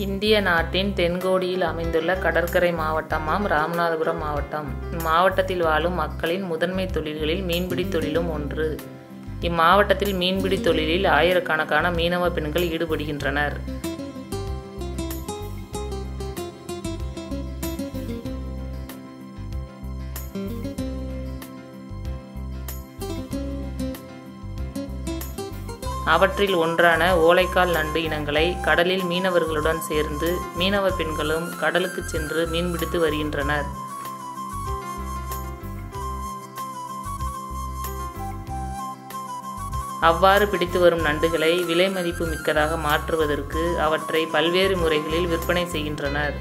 இந்திய நாட்டின் தென்கோடியில் அமைந்துள்ள கடற்கரை மாவட்டமாம் ராமநாதபுரம் மாவட்டம். இம்மாவட்டத்தில் வாழும் மக்களின் முதன்மை தொழில்களில் மீன்பிடி தொழிலும் ஒன்று. இம்மாவட்டத்தில் மீன்பிடி தொழிலில் ஆயிரக்கணக்கான மீனவ பெண்கள் ஈடுபடுகின்றனர். அவற்றில் ஒன்றான ஓலைக்கால் நண்டு இனங்களை கடலில் மீனவர்களுடன் சேர்ந்து மீனவ பெண்களும் கடலுக்கு சென்று மீன்பிடித்து வருகின்றனர். அவ்வாறு பிடித்து வரும் நண்டுகளை விலை மதிப்பு மிக்கதாக மாற்றுவதற்கு அவற்றை பல்வேறு முறைகளில் விற்பனை செய்கின்றனர்.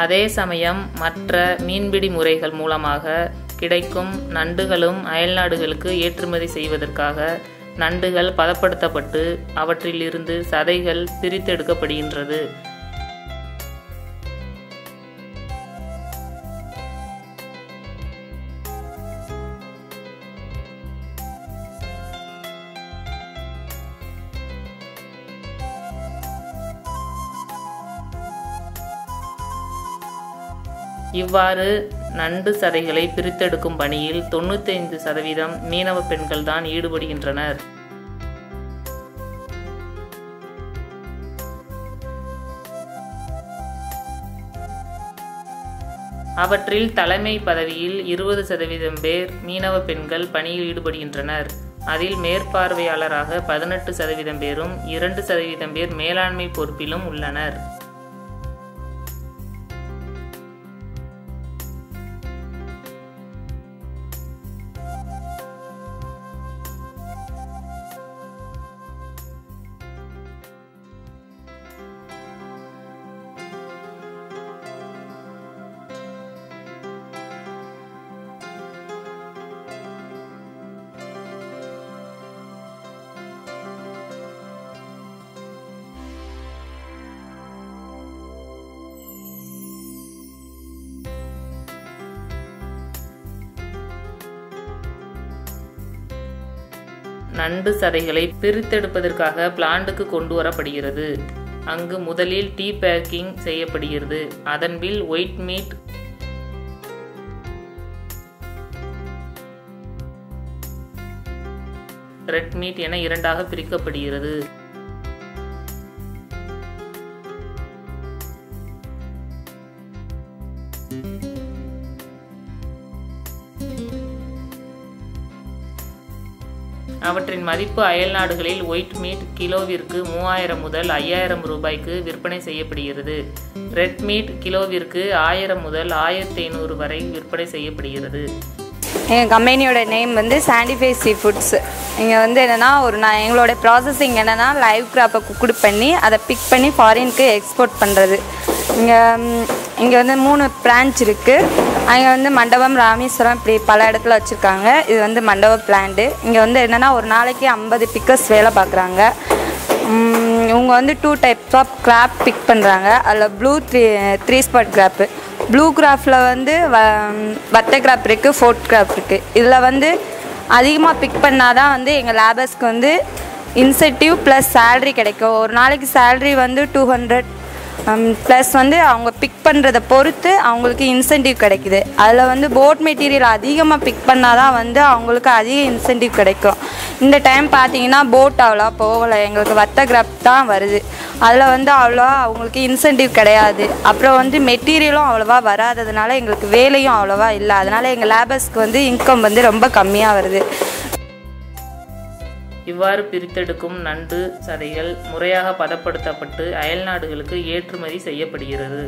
அதே சமயம் மற்ற மீன்பிடி முறைகள் மூலமாக கிடைக்கும் நண்டுகளும் அயல்நாடுகளுக்கு ஏற்றுமதி செய்வதற்காக நண்டுகள் பதப்படுத்தப்பட்டு அவற்றிலிருந்து சதைகள் பிரித்தெடுக்கப்படுகின்றது. இவ்வாறு நண்டு சதைகளை பிரித்தெடுக்கும் பணியில் 95% மீனவ பெண்கள் தான் ஈடுபடுகின்றனர். அவற்றில் தலைமை பதவியில் 20% பேர் மீனவ பெண்கள் பணியில் ஈடுபடுகின்றனர். அதில் மேற்பார்வையாளராக 18% பேரும் 2% பேர் மேலாண்மை பொறுப்பிலும் உள்ளனர். நண்டு சதைகளை பிரித்தெடுப்பதற்காக பிளான்ட்டுக்கு கொண்டு வரப்படுகிறது. அங்கு முதலில் டீ பேக்கிங் செய்யப்படுகிறது. அதன்பில் ஒயிட் மீட், ரெட் மீட் என இரண்டாக பிரிக்கப்படுகிறது. அவற்றின் மதிப்பு அயல் நாடுகளில் ஒயிட் மீட் கிலோவிற்கு 3000 முதல் 5000 ரூபாய்க்கு விற்பனை செய்யப்படுகிறது. ரெட் மீட் கிலோவிற்கு 1000 முதல் 1500 வரை விற்பனை செய்யப்படுகிறது. எங்கள் கம்பெனியோட நேம் வந்து சாண்டிஃபை சீ ஃபுட்ஸ். இங்கே வந்து என்னென்னா எங்களோட ப்ராசஸிங் என்னென்னா லைவ் கிராப்பை குக்குடு பண்ணி அதை பிக் பண்ணி ஃபாரினுக்கு எக்ஸ்போர்ட் பண்ணுறது. இங்கே வந்து 3 பிரான்ச் இருக்குது. அங்கே வந்து மண்டபம், ராமேஸ்வரம் இப்படி பல இடத்துல வச்சுருக்காங்க. இது வந்து மண்டப பிளான்ட்டு. இங்கே வந்து என்னென்னா ஒரு நாளைக்கு 50 பிக்கர்ஸ் வேலை பார்க்குறாங்க. இவங்க வந்து 2 டைப்ஸ் ஆஃப் கிராப் பிக் பண்ணுறாங்க. அதில் ப்ளூ 3 ஸ்பாட் கிராப்பு. ப்ளூ கிராஃபில் வந்து வத்தை கிராப் இருக்குது, ஃபோர்ட் கிராப் இருக்குது. இதில் வந்து அதிகமாக பிக் பண்ணால் தான் வந்து எங்கள் லேபர்ஸ்க்கு வந்து இன்சென்டிவ் ப்ளஸ் சேல்ரி கிடைக்கும். ஒரு நாளைக்கு சேல்ரி வந்து 200 ப்ளஸ் வந்து அவங்க பிக் பண்ணுறதை பொறுத்து அவங்களுக்கு இன்சென்டிவ் கிடைக்குது. அதில் வந்து போட் மெட்டீரியல் அதிகமாக பிக் பண்ணால் தான் வந்து அவங்களுக்கு அதிக இன்சென்டிவ் கிடைக்கும். இந்த டைம் பார்த்தீங்கன்னா போட் அவ்வளோவா போகலை, எங்களுக்கு வத்த கிராப் தான் வருது. அதில் வந்து அவ்வளோவா அவங்களுக்கு இன்சென்டிவ் கிடையாது. அப்புறம் வந்து மெட்டீரியலும் அவ்வளோவா வராததுனால எங்களுக்கு வேலையும் அவ்வளோவா இல்லை. அதனால் எங்கள் லேபர்ஸ்க்கு வந்து இன்கம் வந்து ரொம்ப கம்மியாக வருது. இவ்வாறு பிரித்தெடுக்கும் நண்டு சதைகள் முறையாக பதப்படுத்தப்பட்டு அயல்நாடுகளுக்கு ஏற்றுமதி செய்யப்படுகிறது.